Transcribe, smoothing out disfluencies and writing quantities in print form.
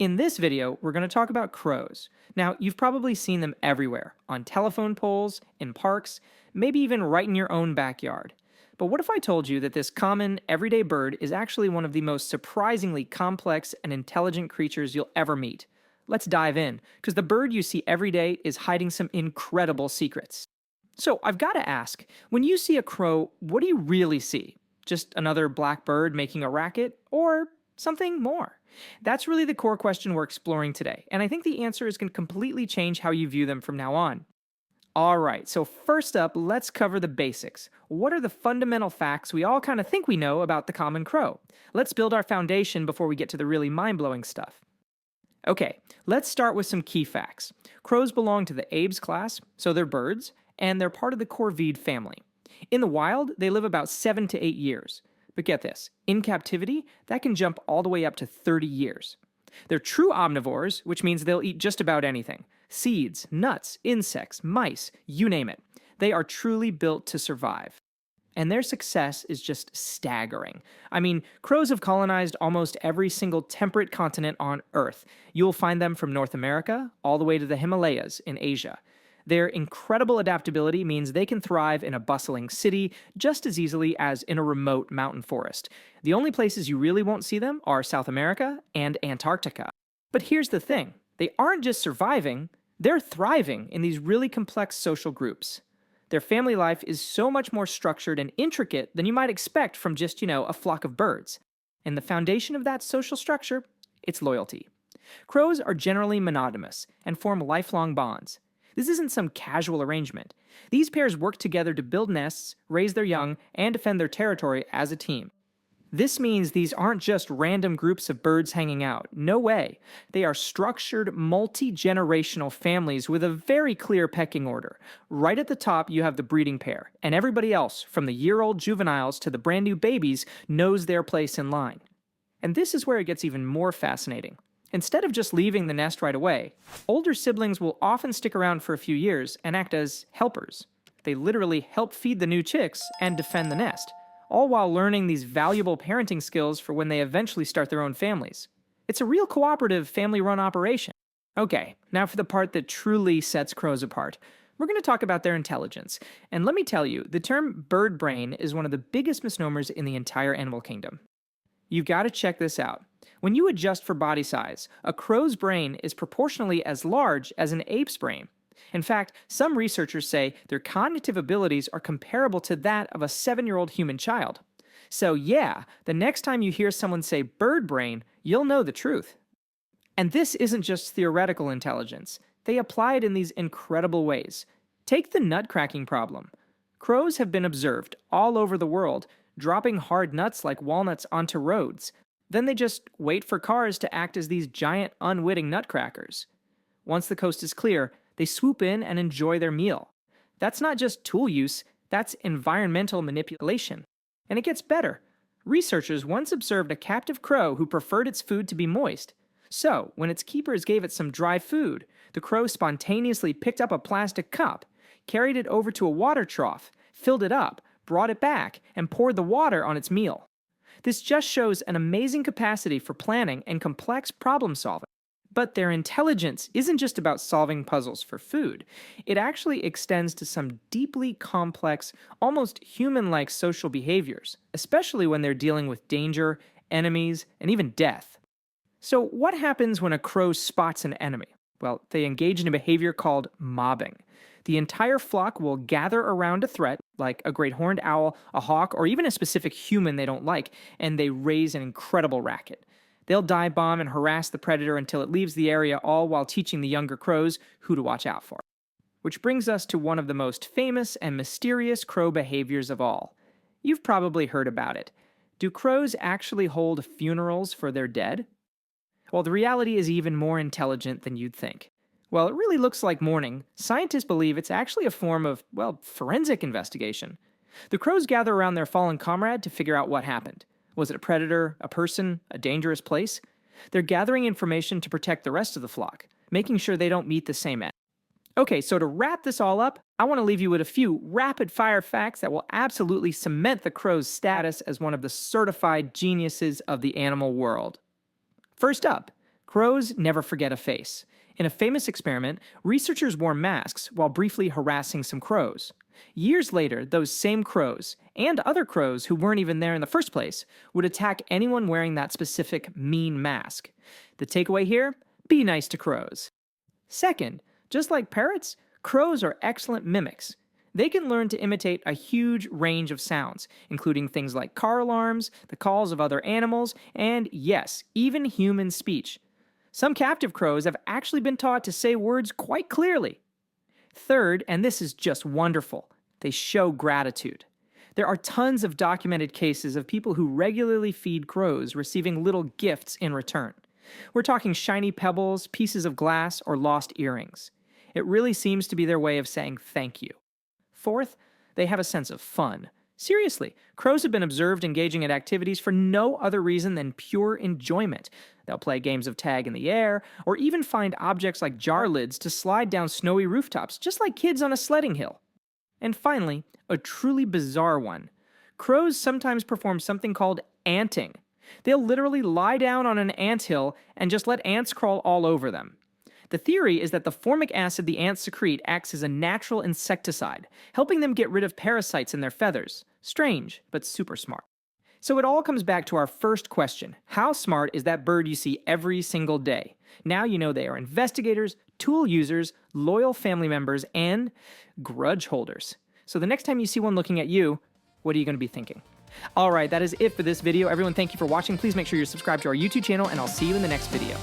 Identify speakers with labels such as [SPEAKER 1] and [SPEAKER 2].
[SPEAKER 1] In this video, we're going to talk about crows. Now, you've probably seen them everywhere, on telephone poles, in parks, maybe even right in your own backyard. But what if I told you that this common, everyday bird is actually one of the most surprisingly complex and intelligent creatures you'll ever meet? Let's dive in, because the bird you see every day is hiding some incredible secrets. So, I've got to ask, when you see a crow, what do you really see? Just another black bird making a racket? Or something more? That's really the core question we're exploring today, and I think the answer is going to completely change how you view them from now on. Alright, so first up, let's cover the basics. What are the fundamental facts we all kind of think we know about the common crow? Let's build our foundation before we get to the really mind-blowing stuff. Okay, let's start with some key facts. Crows belong to the Apes class, so they're birds, and they're part of the corvidae family. In the wild, they live about 7 to 8 years. But get this, in captivity, that can jump all the way up to 30 years. They're true omnivores, which means they'll eat just about anything. Seeds, nuts, insects, mice, you name it. They are truly built to survive. And their success is just staggering. I mean, crows have colonized almost every single temperate continent on Earth. You'll find them from North America all the way to the Himalayas in Asia. Their incredible adaptability means they can thrive in a bustling city just as easily as in a remote mountain forest. The only places you really won't see them are South America and Antarctica. But here's the thing, they aren't just surviving, they're thriving in these really complex social groups. Their family life is so much more structured and intricate than you might expect from just, a flock of birds. And the foundation of that social structure, it's loyalty. Crows are generally monogamous and form lifelong bonds. This isn't some casual arrangement. These pairs work together to build nests, raise their young, and defend their territory as a team. This means these aren't just random groups of birds hanging out. No way. They are structured, multi-generational families with a very clear pecking order. Right at the top, you have the breeding pair, and everybody else, from the year-old juveniles to the brand new babies, knows their place in line. And this is where it gets even more fascinating. Instead of just leaving the nest right away, older siblings will often stick around for a few years and act as helpers. They literally help feed the new chicks and defend the nest, all while learning these valuable parenting skills for when they eventually start their own families. It's a real cooperative, family-run operation. Okay, now for the part that truly sets crows apart. We're going to talk about their intelligence, and let me tell you, the term bird brain is one of the biggest misnomers in the entire animal kingdom. You've got to check this out. When you adjust for body size, a crow's brain is proportionally as large as an ape's brain. In fact, some researchers say their cognitive abilities are comparable to that of a 7-year-old human child. So yeah, the next time you hear someone say bird brain, you'll know the truth. And this isn't just theoretical intelligence. They apply it in these incredible ways. Take the nut cracking problem. Crows have been observed all over the world, dropping hard nuts like walnuts onto roads. Then they just wait for cars to act as these giant, unwitting nutcrackers. Once the coast is clear, they swoop in and enjoy their meal. That's not just tool use, that's environmental manipulation. And it gets better. Researchers once observed a captive crow who preferred its food to be moist. So, when its keepers gave it some dry food, the crow spontaneously picked up a plastic cup, carried it over to a water trough, filled it up, brought it back, and poured the water on its meal. This just shows an amazing capacity for planning and complex problem solving. But their intelligence isn't just about solving puzzles for food. It actually extends to some deeply complex, almost human-like social behaviors, especially when they're dealing with danger, enemies, and even death. So what happens when a crow spots an enemy? Well, they engage in a behavior called mobbing. The entire flock will gather around a threat, like a great horned owl, a hawk, or even a specific human they don't like, and they raise an incredible racket. They'll dive bomb and harass the predator until it leaves the area, all while teaching the younger crows who to watch out for. Which brings us to one of the most famous and mysterious crow behaviors of all. You've probably heard about it. Do crows actually hold funerals for their dead? Well, the reality is even more intelligent than you'd think. While it really looks like mourning, scientists believe it's actually a form of, forensic investigation. The crows gather around their fallen comrade to figure out what happened. Was it a predator, a person, a dangerous place? They're gathering information to protect the rest of the flock, making sure they don't meet the same end. Okay, so to wrap this all up, I want to leave you with a few rapid-fire facts that will absolutely cement the crow's status as one of the certified geniuses of the animal world. First up, Crows never forget a face. In a famous experiment, researchers wore masks while briefly harassing some crows. Years later, those same crows, and other crows who weren't even there in the first place, would attack anyone wearing that specific mean mask. The takeaway here? Be nice to crows. Second, just like parrots, crows are excellent mimics. They can learn to imitate a huge range of sounds, including things like car alarms, the calls of other animals, and yes, even human speech. Some captive crows have actually been taught to say words quite clearly. Third, and this is just wonderful, they show gratitude. There are tons of documented cases of people who regularly feed crows receiving little gifts in return. We're talking shiny pebbles, pieces of glass, or lost earrings. It really seems to be their way of saying thank you. Fourth, they have a sense of fun. Seriously, crows have been observed engaging in activities for no other reason than pure enjoyment. They'll play games of tag in the air, or even find objects like jar lids to slide down snowy rooftops, just like kids on a sledding hill. And finally, a truly bizarre one. Crows sometimes perform something called anting. They'll literally lie down on an anthill and just let ants crawl all over them. The theory is that the formic acid the ants secrete acts as a natural insecticide, helping them get rid of parasites in their feathers. Strange, but super smart. So it all comes back to our first question. How smart is that bird you see every single day? Now you know they are investigators, tool users, loyal family members, and grudge holders. So the next time you see one looking at you, what are you going to be thinking? Alright, that is it for this video. Everyone, thank you for watching. Please make sure you're subscribed to our YouTube channel, and I'll see you in the next video.